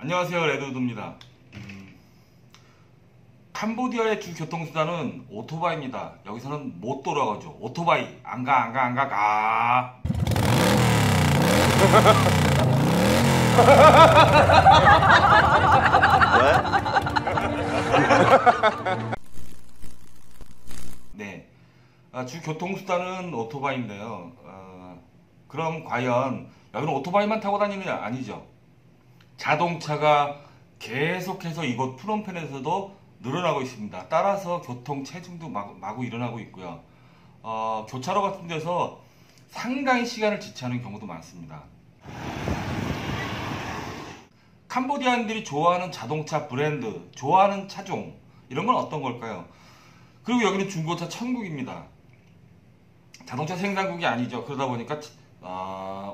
안녕하세요, 레드우드입니다. 캄보디아의 주 교통수단은 오토바이입니다. 여기서는 못 돌아가죠. 오토바이 가. 네, 주 교통수단은 오토바이인데요. 그럼 과연 여기는 오토바이만 타고 다니느냐? 아니죠. 자동차가 계속해서 이곳 프놈펜에서도 늘어나고 있습니다. 따라서 교통 체증도 마구 일어나고 있고요. 교차로 같은 데서 상당히 시간을 지체하는 경우도 많습니다. 캄보디아인들이 좋아하는 자동차 브랜드, 좋아하는 차종, 이런 건 어떤 걸까요? 그리고 여기는 중고차 천국입니다. 자동차 생산국이 아니죠. 그러다 보니까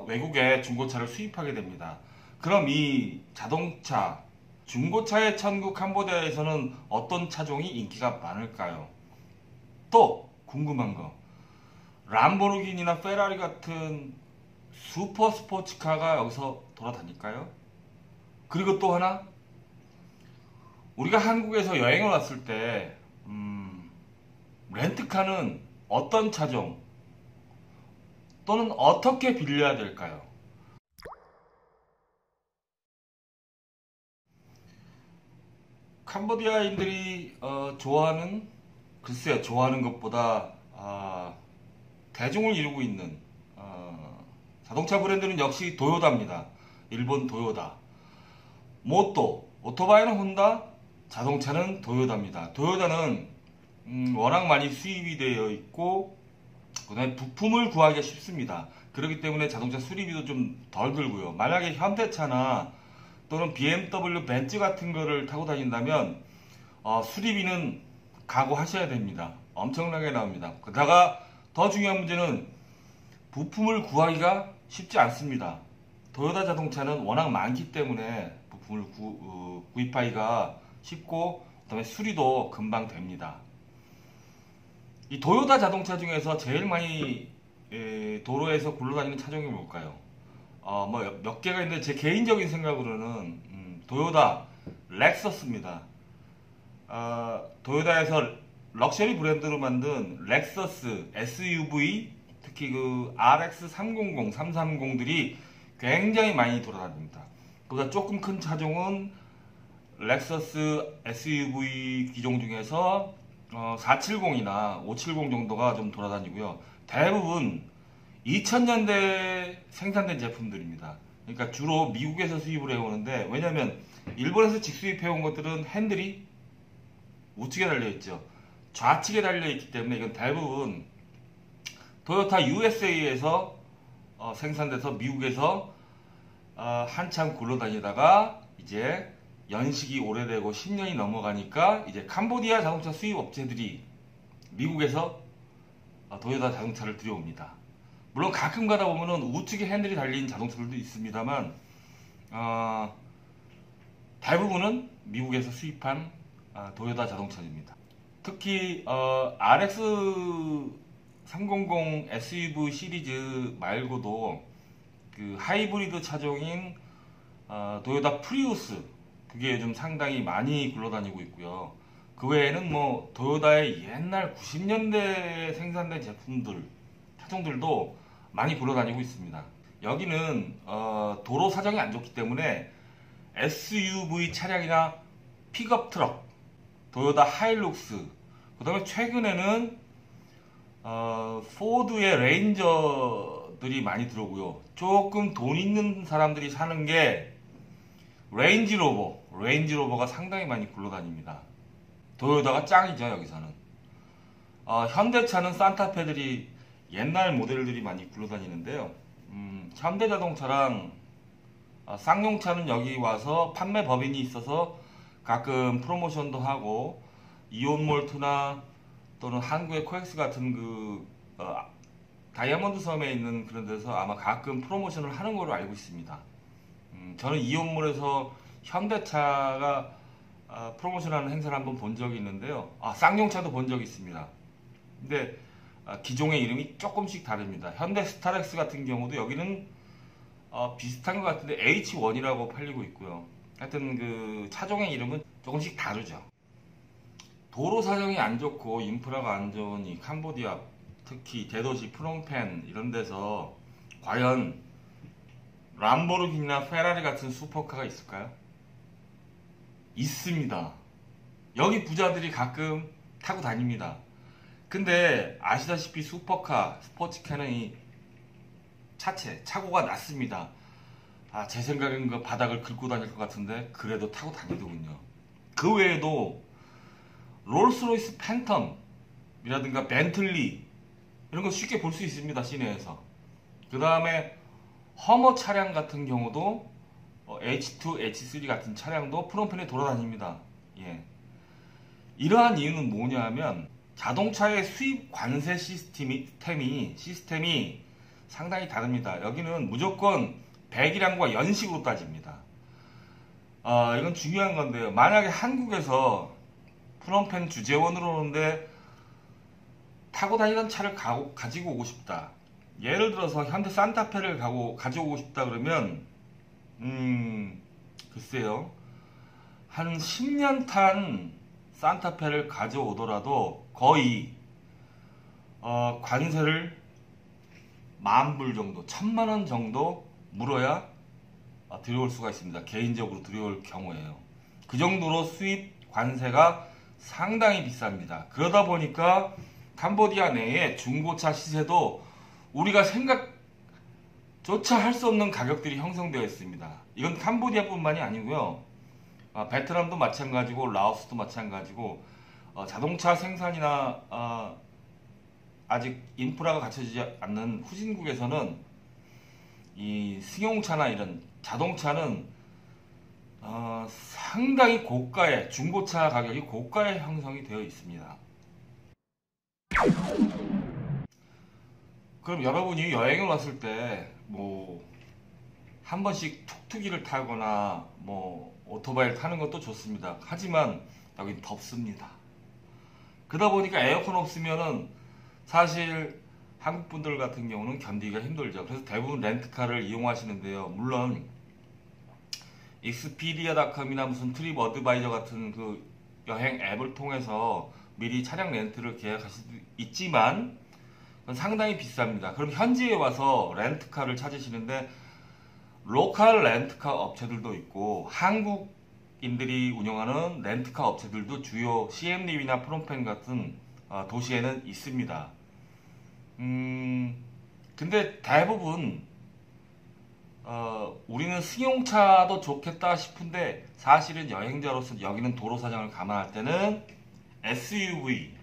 외국에 중고차를 수입하게 됩니다. 그럼 이 자동차, 중고차의 천국 캄보디아에서는 어떤 차종이 인기가 많을까요? 또 궁금한 거, 람보르기니나 페라리 같은 슈퍼 스포츠카가 여기서 돌아다닐까요? 그리고 또 하나, 우리가 한국에서 여행을 왔을 때 렌트카는 어떤 차종 또는 어떻게 빌려야 될까요? 캄보디아인들이 좋아하는, 글쎄요, 좋아하는 것보다 대중을 이루고 있는 자동차 브랜드는 역시 도요다입니다. 일본 도요다. 모토, 오토바이는 혼다, 자동차는 도요다입니다. 도요다는 워낙 많이 수입이 되어 있고, 그 다음에 부품을 구하기가 쉽습니다. 그렇기 때문에 자동차 수리비도 좀 덜 들고요. 만약에 현대차나 또는 BMW, 벤츠 같은 거를 타고 다닌다면 수리비는 각오하셔야 됩니다. 엄청나게 나옵니다. 게다가 더 중요한 문제는 부품을 구하기가 쉽지 않습니다. 도요타 자동차는 워낙 많기 때문에 부품을 구입하기가 쉽고, 그 다음에 수리도 금방 됩니다. 이 도요타 자동차 중에서 제일 많이 도로에서 굴러다니는 차종이 뭘까요? 몇 개가 있는데 제 개인적인 생각으로는 도요타 렉서스입니다. 도요타에서 럭셔리 브랜드로 만든 렉서스 SUV, 특히 그 RX300, 330들이 굉장히 많이 돌아다닙니다. 그보다 조금 큰 차종은 렉서스 SUV 기종 중에서 470이나 570 정도가 좀 돌아다니고요. 대부분 2000년대 생산된 제품들입니다. 그러니까 주로 미국에서 수입을 해오는데, 왜냐하면 일본에서 직수입해온 것들은 핸들이 우측에 달려있죠. 좌측에 달려있기 때문에 이건 대부분 도요타 USA에서 생산돼서 미국에서 한참 굴러다니다가 이제 연식이 오래되고 10년이 넘어가니까 이제 캄보디아 자동차 수입 업체들이 미국에서 도요타 자동차를 들여옵니다. 물론 가끔 가다 보면은 우측에 핸들이 달린 자동차들도 있습니다만 대부분은 미국에서 수입한 도요타 자동차입니다. 특히 RX300 SUV 시리즈 말고도 그 하이브리드 차종인 도요타 프리우스, 그게 요즘 상당히 많이 굴러다니고 있고요. 그 외에는 뭐 도요타의 옛날 90년대에 생산된 제품들, 차종들도 많이 굴러다니고 있습니다. 여기는 도로 사정이 안 좋기 때문에 SUV 차량이나 픽업 트럭, 도요타 하일룩스, 그 다음에 최근에는 포드의 레인저들이 많이 들어오고요. 조금 돈 있는 사람들이 사는 게 레인지로버가 상당히 많이 굴러다닙니다. 도요타가 짱이죠, 여기서는. 현대차는 산타페들이 옛날 모델들이 많이 굴러다니는데요. 현대자동차랑 쌍용차는 여기 와서 판매 법인이 있어서 가끔 프로모션도 하고, 이온몰트나 또는 한국의 코엑스 같은 다이아몬드 섬에 있는 그런 데서 아마 가끔 프로모션을 하는 걸로 알고 있습니다. 저는 이온몰에서 현대차가 프로모션하는 행사를 한번 본 적이 있는데요. 쌍용차도 본 적이 있습니다. 근데 기종의 이름이 조금씩 다릅니다. 현대 스타렉스 같은 경우도 여기는 비슷한 것 같은데 H1이라고 팔리고 있고요. 하여튼 그 차종의 이름은 조금씩 다르죠. 도로 사정이 안 좋고 인프라가 안 좋은 이 캄보디아, 특히 대도시 프놈펜 이런 데서 과연 람보르기니나 페라리 같은 슈퍼카가 있을까요? 있습니다. 여기 부자들이 가끔 타고 다닙니다. 근데 아시다시피 슈퍼카, 스포츠카는 이 차체, 차고가 낮습니다. 제 생각엔 그 바닥을 긁고 다닐 것 같은데 그래도 타고 다니더군요. 그 외에도 롤스로이스 팬텀이라든가 벤틀리 이런 거 쉽게 볼 수 있습니다. 시내에서. 그 다음에 허머 차량 같은 경우도 H2, H3 같은 차량도 프롬펜에 돌아다닙니다. 예. 이러한 이유는 뭐냐 하면 자동차의 수입 관세 시스템이 상당히 다릅니다. 여기는 무조건 배기량과 연식으로 따집니다. 이건 중요한 건데요. 만약에 한국에서 프놈펜 주재원으로 오는데 타고 다니던 차를 가지고 오고 싶다. 예를 들어서 현대 산타페를 가져오고 싶다 그러면 글쎄요. 한 10년 탄 산타페를 가져오더라도 거의 관세를 10,000불 정도, 1,000만원 정도 물어야 들여올 수가 있습니다. 개인적으로 들여올 경우에요. 그 정도로 수입 관세가 상당히 비쌉니다. 그러다 보니까 캄보디아 내에 중고차 시세도 우리가 생각조차 할 수 없는 가격들이 형성되어 있습니다. 이건 캄보디아뿐만이 아니고요. 베트남도 마찬가지고 라오스도 마찬가지고 자동차 생산이나 아직 인프라가 갖춰지지 않는 후진국에서는 이 승용차나 이런 자동차는 상당히 고가의 중고차 가격이 고가에 형성이 되어 있습니다. 그럼 여러분이 여행을 왔을 때 뭐 한 번씩 툭툭이를 타거나 뭐 오토바이를 타는 것도 좋습니다. 하지만 여긴 덥습니다. 그러다 보니까 에어컨 없으면은 사실 한국 분들 같은 경우는 견디기가 힘들죠. 그래서 대부분 렌트카를 이용하시는데요. 물론 익스피디아닷컴이나 무슨 트립 어드바이저 같은 그 여행 앱을 통해서 미리 차량 렌트를 계약하실 수 있지만 그건 상당히 비쌉니다. 그럼 현지에 와서 렌트카를 찾으시는데 로컬 렌트카 업체들도 있고 한국인들이 운영하는 렌트카 업체들도 주요 시엠립이나 프놈펜 같은 도시에는 있습니다. 근데 대부분 우리는 승용차도 좋겠다 싶은데 사실은 여행자로서 여기는 도로 사정을 감안할 때는 SUV를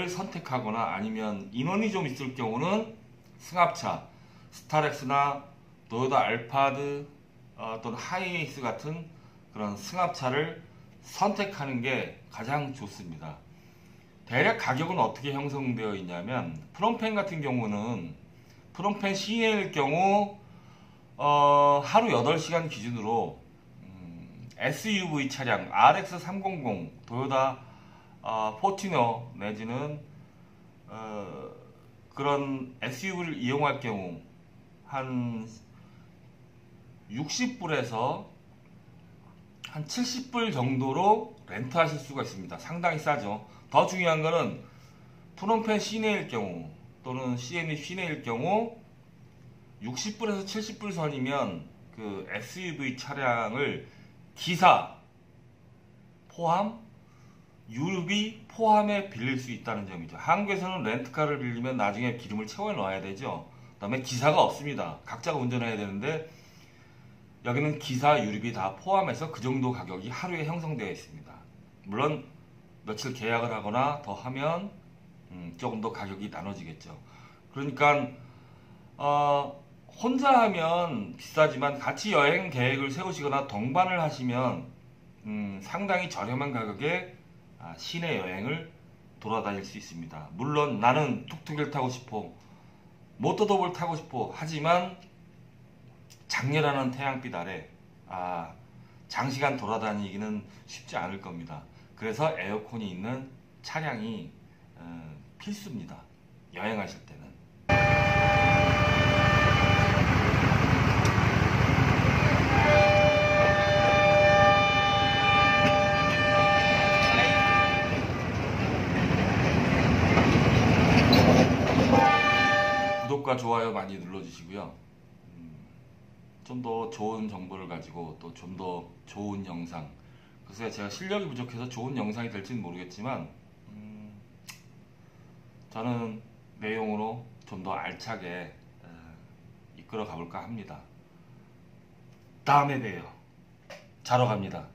선택하거나 아니면 인원이 좀 있을 경우는 승합차, 스타렉스나 토요타 알파드 또는 하이에이스 같은 그런 승합차를 선택하는 게 가장 좋습니다. 대략 가격은 어떻게 형성되어 있냐면 프놈펜 같은 경우는 프놈펜 시내일 경우 하루 8시간 기준으로 SUV 차량 RX300 토요타 포티너 내지는 그런 SUV를 이용할 경우 한 60불에서 한 70불 정도로 렌트하실 수가 있습니다. 상당히 싸죠. 더 중요한 거는 프놈펜 시내일 경우 또는 시엠립 시내일 경우 60불에서 70불 선이면 그 SUV 차량을 기사 포함, 유류비 포함에 빌릴 수 있다는 점이죠. 한국에서는 렌트카를 빌리면 나중에 기름을 채워 넣어야 되죠. 그 다음에 기사가 없습니다. 각자가 운전해야 되는데 여기는 기사, 유류비 다 포함해서 그 정도 가격이 하루에 형성되어 있습니다. 물론 며칠 계약을 하거나 더 하면 조금 더 가격이 나눠지겠죠. 그러니까 혼자 하면 비싸지만 같이 여행 계획을 세우시거나 동반을 하시면 상당히 저렴한 가격에 시내 여행을 돌아다닐 수 있습니다. 물론 나는 툭툭이를 타고 싶어, 모터도볼 타고 싶어 하지만 장렬하는 태양빛 아래 장시간 돌아다니기는 쉽지 않을 겁니다. 그래서 에어컨이 있는 차량이 필수입니다. 여행하실 때는. 좋아요 많이 눌러주시고요. 좀 더 좋은 정보를 가지고 또 좀 더 좋은 영상, 글쎄 제가 실력이 부족해서 좋은 영상이 될지는 모르겠지만 저는 내용으로 좀 더 알차게 이끌어 가볼까 합니다. 다음에 봬요. 자러 갑니다.